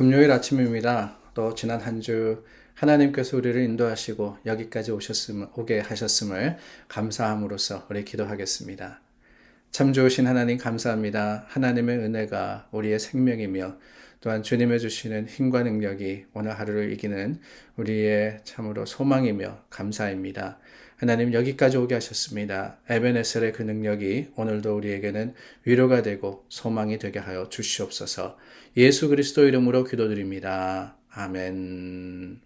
금요일 아침입니다. 또 지난 한 주 하나님께서 우리를 인도하시고 여기까지 오게 하셨음을 감사함으로써 우리 기도하겠습니다. 참 좋으신 하나님 감사합니다. 하나님의 은혜가 우리의 생명이며 또한 주님의 주시는 힘과 능력이 오늘 하루를 이기는 우리의 참으로 소망이며 감사입니다. 하나님 여기까지 오게 하셨습니다. 에베네셀의 그 능력이 오늘도 우리에게는 위로가 되고 소망이 되게 하여 주시옵소서. 예수 그리스도 이름으로 기도드립니다. 아멘.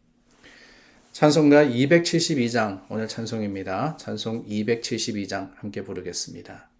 찬송가 272장 오늘 찬송입니다. 찬송 272장 함께 부르겠습니다.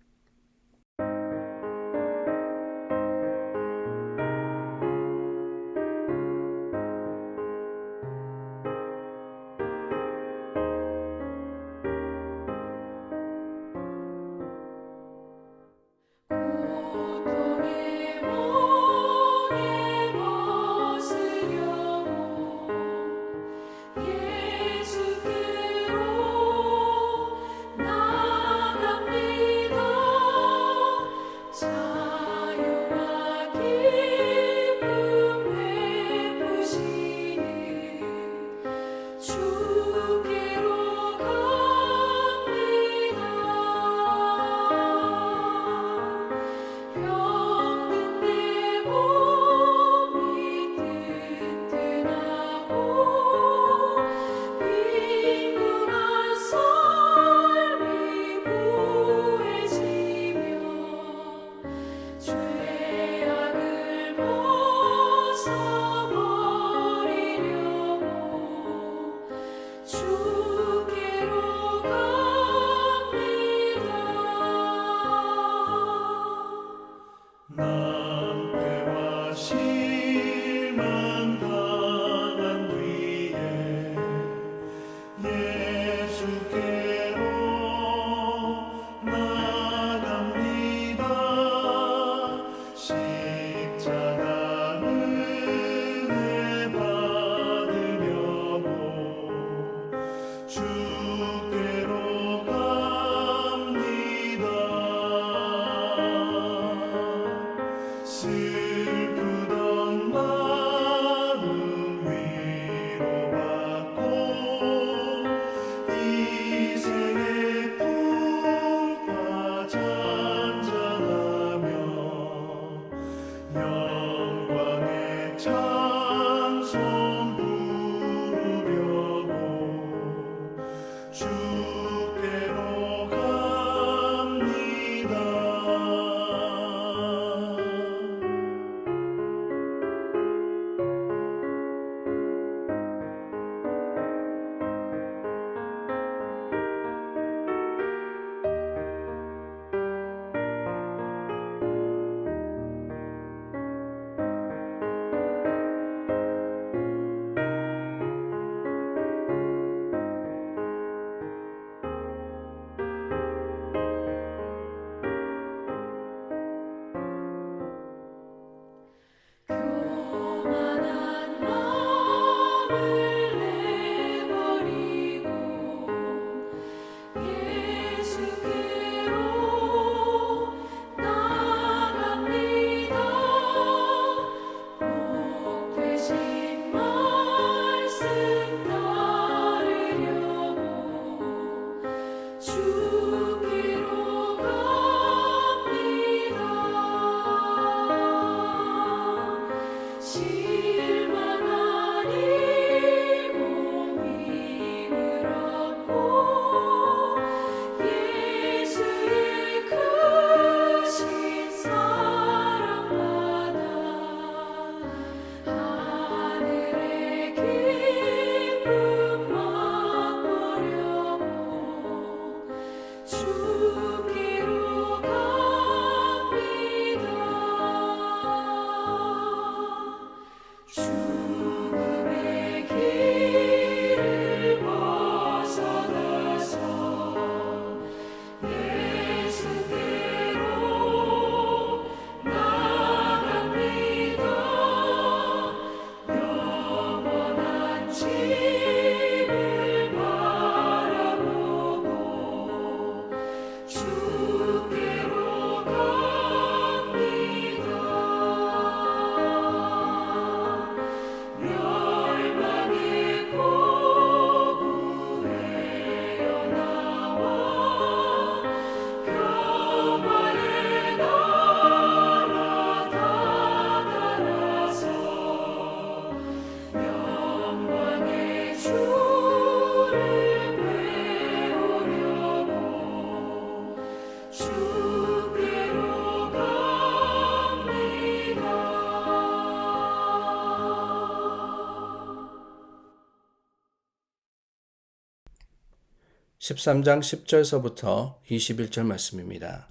13장 10절서부터 21절 말씀입니다.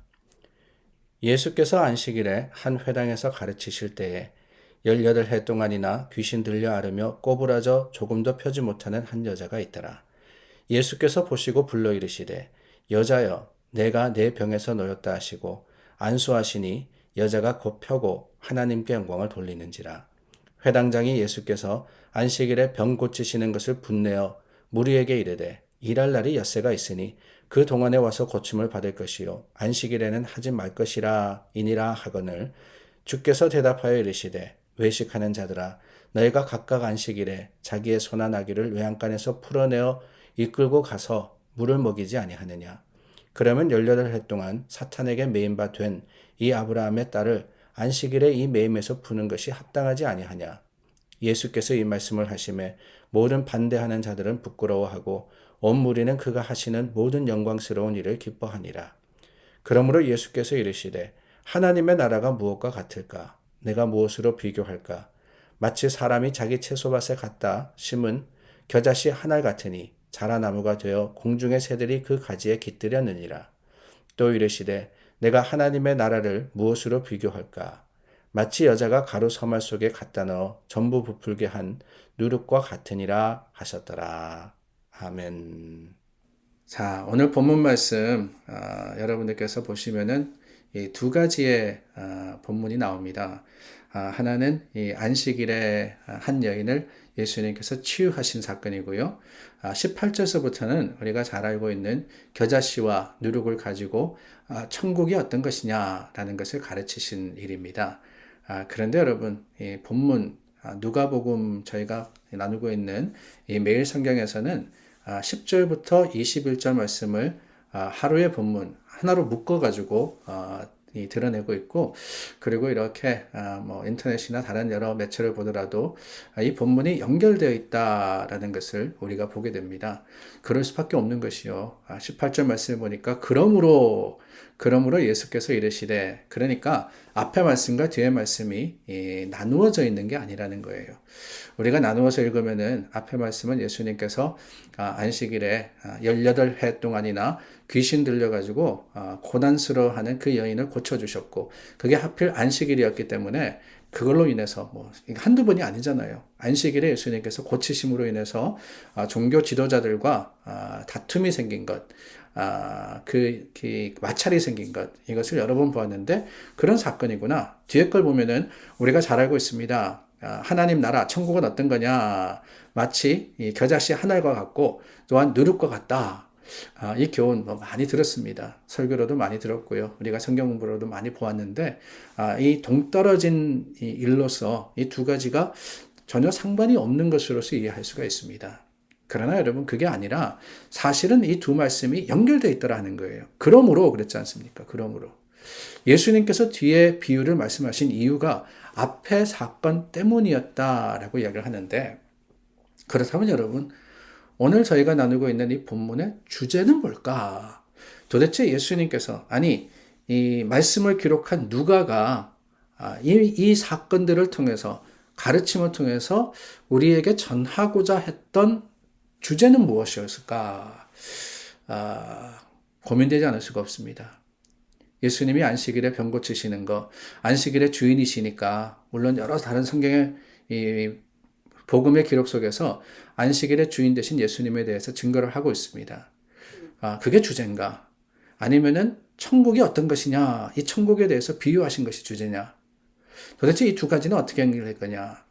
예수께서 안식일에 한 회당에서 가르치실 때에 18해 동안이나 귀신 들려 앓으며 꼬부라져 조금도 펴지 못하는 한 여자가 있더라. 예수께서 보시고 불러 이르시되 여자여 내가 내 병에서 놓였다 하시고 안수하시니 여자가 곧 펴고 하나님께 영광을 돌리는지라. 회당장이 예수께서 안식일에 병 고치시는 것을 분내어 무리에게 이르되 일할 날이 엿새가 있으니 그 동안에 와서 고침을 받을 것이요 안식일에는 하지 말 것이라 이니라 하거늘 주께서 대답하여 이르시되 외식하는 자들아 너희가 각각 안식일에 자기의 소나 나귀를 외양간에서 풀어내어 이끌고 가서 물을 먹이지 아니하느냐. 그러면 18해 동안 사탄에게 매인 바 된 이 아브라함의 딸을 안식일에 이 매임에서 푸는 것이 합당하지 아니하냐. 예수께서 이 말씀을 하심에 모든 반대하는 자들은 부끄러워하고 온 무리는 그가 하시는 모든 영광스러운 일을 기뻐하니라. 그러므로 예수께서 이르시되 하나님의 나라가 무엇과 같을까? 내가 무엇으로 비교할까? 마치 사람이 자기 채소밭에 갖다 심은 겨자씨 한 알 같으니 자라나무가 되어 공중의 새들이 그 가지에 깃들였느니라. 또 이르시되 내가 하나님의 나라를 무엇으로 비교할까? 마치 여자가 가루 서말 속에 갖다 넣어 전부 부풀게 한 누룩과 같으니라 하셨더라. 아멘. 자, 오늘 본문 말씀 여러분들께서 보시면은 이 두 가지의 본문이 나옵니다. 하나는 이 안식일에 한 여인을 예수님께서 치유하신 사건이고요. 18절서부터는 우리가 잘 알고 있는 겨자씨와 누룩을 가지고 천국이 어떤 것이냐라는 것을 가르치신 일입니다. 그런데 여러분, 이 본문 누가복음 저희가 나누고 있는 이 매일 성경에서는 10절부터 21절 말씀을 하루의 본문 하나로 묶어가지고 드러내고 있고, 그리고 이렇게 뭐 인터넷이나 다른 여러 매체를 보더라도 이 본문이 연결되어 있다라는 것을 우리가 보게 됩니다. 그럴 수밖에 없는 것이요. 18절 말씀을 보니까 그러므로 예수께서 이르시되, 그러니까 앞에 말씀과 뒤에 말씀이 나누어져 있는 게 아니라는 거예요. 우리가 나누어서 읽으면은 앞에 말씀은 예수님께서 안식일에 18해 동안이나 귀신 들려가지고 고난스러워하는 그 여인을 고쳐주셨고, 그게 하필 안식일이었기 때문에 그걸로 인해서 뭐 한두 번이 아니잖아요. 안식일에 예수님께서 고치심으로 인해서 종교 지도자들과 다툼이 생긴 것, 그 마찰이 생긴 것, 이것을 여러 번 보았는데 그런 사건이구나. 뒤에 걸 보면은 우리가 잘 알고 있습니다. 하나님 나라 천국은 어떤 거냐, 마치 이 겨자씨 한 알과 같고 또한 누룩과 같다. 이 교훈 뭐 많이 들었습니다. 설교로도 많이 들었고요. 우리가 성경 공부로도 많이 보았는데 이 동떨어진 이 일로서 이 두 가지가 전혀 상관이 없는 것으로서 이해할 수가 있습니다. 그러나 여러분, 그게 아니라 사실은 이 두 말씀이 연결되어 있더라 하는 거예요. 그러므로 그랬지 않습니까? 그러므로 예수님께서 뒤에 비유를 말씀하신 이유가 앞의 사건 때문이었다라고 이야기를 하는데, 그렇다면 여러분, 오늘 저희가 나누고 있는 이 본문의 주제는 뭘까? 도대체 예수님께서, 아니 이 말씀을 기록한 누가가 이 사건들을 통해서, 가르침을 통해서 우리에게 전하고자 했던 주제는 무엇이었을까? 고민되지 않을 수가 없습니다. 예수님이 안식일에 병 고치시는 거, 안식일의 주인이시니까, 물론 여러 다른 성경의 이 복음의 기록 속에서 안식일의 주인 되신 예수님에 대해서 증거를 하고 있습니다. 그게 주제인가? 아니면은 천국이 어떤 것이냐? 이 천국에 대해서 비유하신 것이 주제냐? 도대체 이 두 가지는 어떻게 연결될 거냐?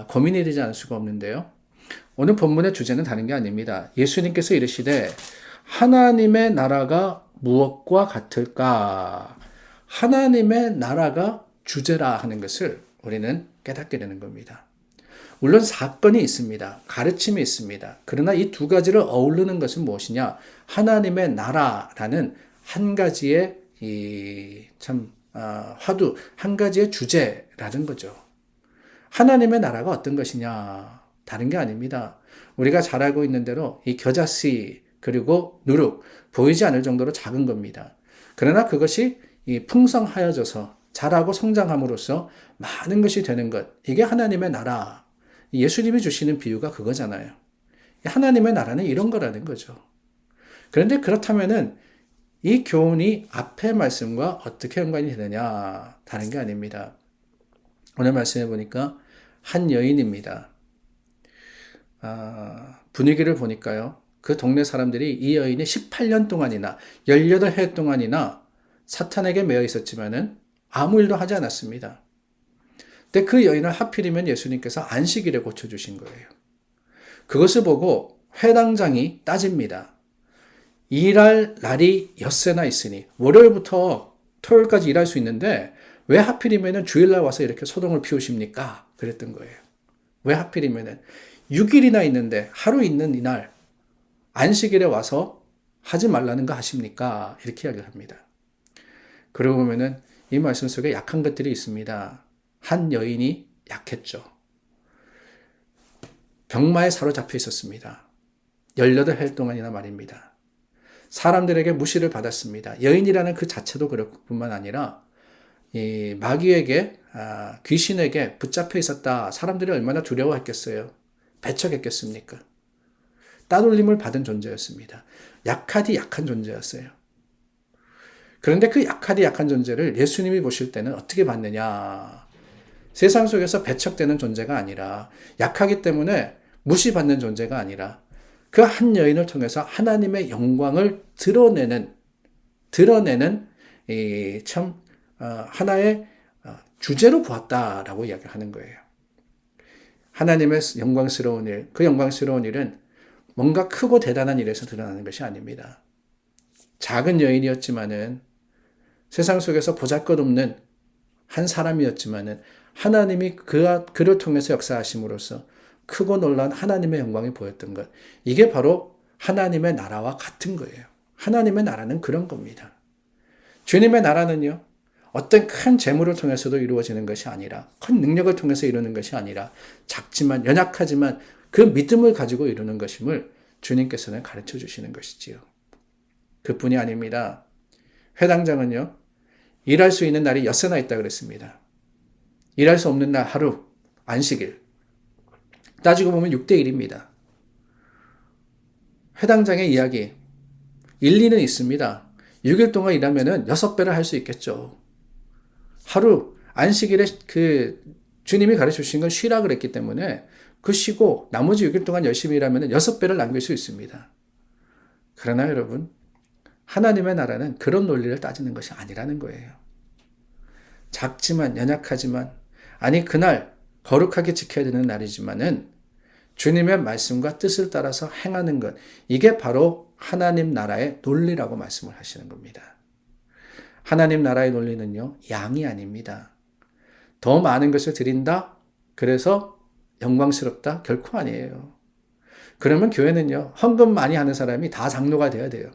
고민이 되지 않을 수가 없는데요. 오늘 본문의 주제는 다른 게 아닙니다. 예수님께서 이르시되 하나님의 나라가 무엇과 같을까? 하나님의 나라가 주제라 하는 것을 우리는 깨닫게 되는 겁니다. 물론 사건이 있습니다. 가르침이 있습니다. 그러나 이 두 가지를 어우르는 것은 무엇이냐? 하나님의 나라라는 한 가지의 화두, 한 가지의 주제라는 거죠. 하나님의 나라가 어떤 것이냐? 다른 게 아닙니다. 우리가 잘 알고 있는 대로 이 겨자씨 그리고 누룩, 보이지 않을 정도로 작은 겁니다. 그러나 그것이 풍성하여져서 자라고 성장함으로써 많은 것이 되는 것, 이게 하나님의 나라. 예수님이 주시는 비유가 그거잖아요. 하나님의 나라는 이런 거라는 거죠. 그런데 그렇다면은 이 교훈이 앞의 말씀과 어떻게 연관이 되느냐? 다른 게 아닙니다. 오늘 말씀해 보니까 한 여인입니다. 분위기를 보니까요. 그 동네 사람들이 이 여인이 18년 동안이나 18해 동안이나 사탄에게 매여 있었지만은 아무 일도 하지 않았습니다. 근데 그 여인을 하필이면 예수님께서 안식일에 고쳐주신 거예요. 그것을 보고 회당장이 따집니다. 일할 날이 엿새나 있으니 월요일부터 토요일까지 일할 수 있는데 왜 하필이면 주일날 와서 이렇게 소동을 피우십니까? 그랬던 거예요. 왜 하필이면 6일이나 있는데 하루 있는 이날 안식일에 와서 하지 말라는 거 하십니까? 이렇게 이야기를 합니다. 그러고 보면은 이 말씀 속에 약한 것들이 있습니다. 한 여인이 약했죠. 병마에 사로잡혀 있었습니다. 18해 동안이나 말입니다. 사람들에게 무시를 받았습니다. 여인이라는 그 자체도 그럴 뿐만 아니라 이 마귀에게 귀신에게 붙잡혀 있었다. 사람들이 얼마나 두려워했겠어요. 배척했겠습니까? 따돌림을 받은 존재였습니다. 약하디 약한 존재였어요. 그런데 그 약하디 약한 존재를 예수님이 보실 때는 어떻게 봤느냐? 세상 속에서 배척되는 존재가 아니라 약하기 때문에 무시받는 존재가 아니라 그 한 여인을 통해서 하나님의 영광을 드러내는 참 하나의 주제로 보았다라고 이야기를 하는 거예요. 하나님의 영광스러운 일, 그 영광스러운 일은 뭔가 크고 대단한 일에서 드러나는 것이 아닙니다. 작은 여인이었지만은 세상 속에서 보잘것없는 한 사람이었지만은 하나님이 그를 통해서 역사하심으로써 크고 놀라운 하나님의 영광이 보였던 것. 이게 바로 하나님의 나라와 같은 거예요. 하나님의 나라는 그런 겁니다. 주님의 나라는요, 어떤 큰 재물을 통해서도 이루어지는 것이 아니라, 큰 능력을 통해서 이루는 것이 아니라, 작지만, 연약하지만 그 믿음을 가지고 이루는 것임을 주님께서는 가르쳐 주시는 것이지요. 그뿐이 아닙니다. 회당장은요, 일할 수 있는 날이 엿새나 있다 그랬습니다. 일할 수 없는 날 하루, 안식일. 따지고 보면 6대1입니다. 회당장의 이야기, 일리는 있습니다. 6일 동안 일하면은 6배를 할 수 있겠죠. 하루, 안식일에 주님이 가르쳐 주신 건 쉬라 그랬기 때문에 그 쉬고 나머지 6일 동안 열심히 일하면은 6배를 남길 수 있습니다. 그러나 여러분, 하나님의 나라는 그런 논리를 따지는 것이 아니라는 거예요. 작지만, 연약하지만, 아니, 그날 거룩하게 지켜야 되는 날이지만은 주님의 말씀과 뜻을 따라서 행하는 것, 이게 바로 하나님 나라의 논리라고 말씀을 하시는 겁니다. 하나님 나라의 논리는요, 양이 아닙니다. 더 많은 것을 드린다? 그래서 영광스럽다? 결코 아니에요. 그러면 교회는요, 헌금 많이 하는 사람이 다 장로가 돼야 돼요.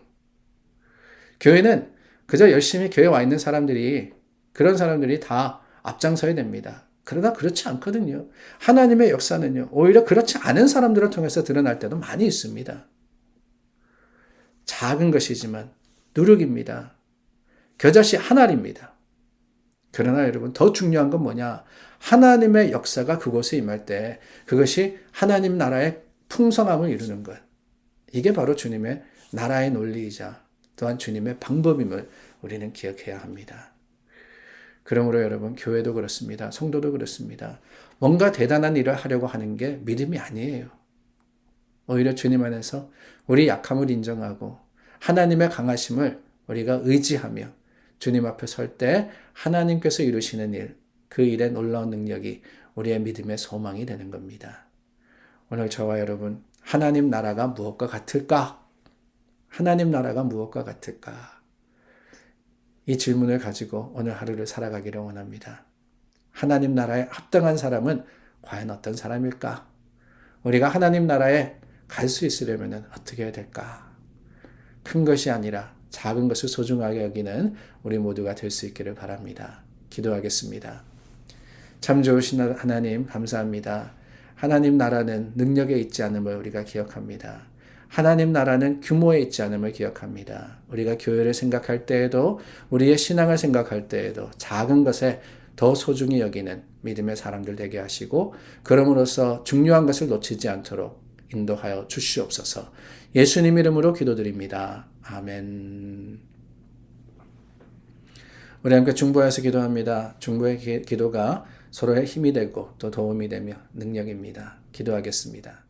교회는 그저 열심히 교회에 와 있는 사람들이, 그런 사람들이 다 앞장서야 됩니다. 그러나 그렇지 않거든요. 하나님의 역사는요, 오히려 그렇지 않은 사람들을 통해서 드러날 때도 많이 있습니다. 작은 것이지만 누룩입니다. 겨자씨 한 알입니다. 그러나 여러분, 더 중요한 건 뭐냐? 하나님의 역사가 그곳에 임할 때 그것이 하나님 나라의 풍성함을 이루는 것. 이게 바로 주님의 나라의 논리이자 또한 주님의 방법임을 우리는 기억해야 합니다. 그러므로 여러분, 교회도 그렇습니다. 성도도 그렇습니다. 뭔가 대단한 일을 하려고 하는 게 믿음이 아니에요. 오히려 주님 안에서 우리 약함을 인정하고 하나님의 강하심을 우리가 의지하며 주님 앞에 설 때 하나님께서 이루시는 일, 그 일의 놀라운 능력이 우리의 믿음의 소망이 되는 겁니다. 오늘 저와 여러분, 하나님 나라가 무엇과 같을까? 하나님 나라가 무엇과 같을까? 이 질문을 가지고 오늘 하루를 살아가기를 원합니다. 하나님 나라에 합당한 사람은 과연 어떤 사람일까? 우리가 하나님 나라에 갈 수 있으려면 어떻게 해야 될까? 큰 것이 아니라 작은 것을 소중하게 여기는 우리 모두가 될 수 있기를 바랍니다. 기도하겠습니다. 참 좋으신 하나님 감사합니다. 하나님 나라는 능력에 있지 않음을 우리가 기억합니다. 하나님 나라는 규모에 있지 않음을 기억합니다. 우리가 교회를 생각할 때에도 우리의 신앙을 생각할 때에도 작은 것에 더 소중히 여기는 믿음의 사람들 되게 하시고 그럼으로써 중요한 것을 놓치지 않도록 인도하여 주시옵소서. 예수님 이름으로 기도드립니다. 아멘. 우리 함께 중보해서 기도합니다. 중보의 기도가 서로의 힘이 되고 또 도움이 되며 능력입니다. 기도하겠습니다.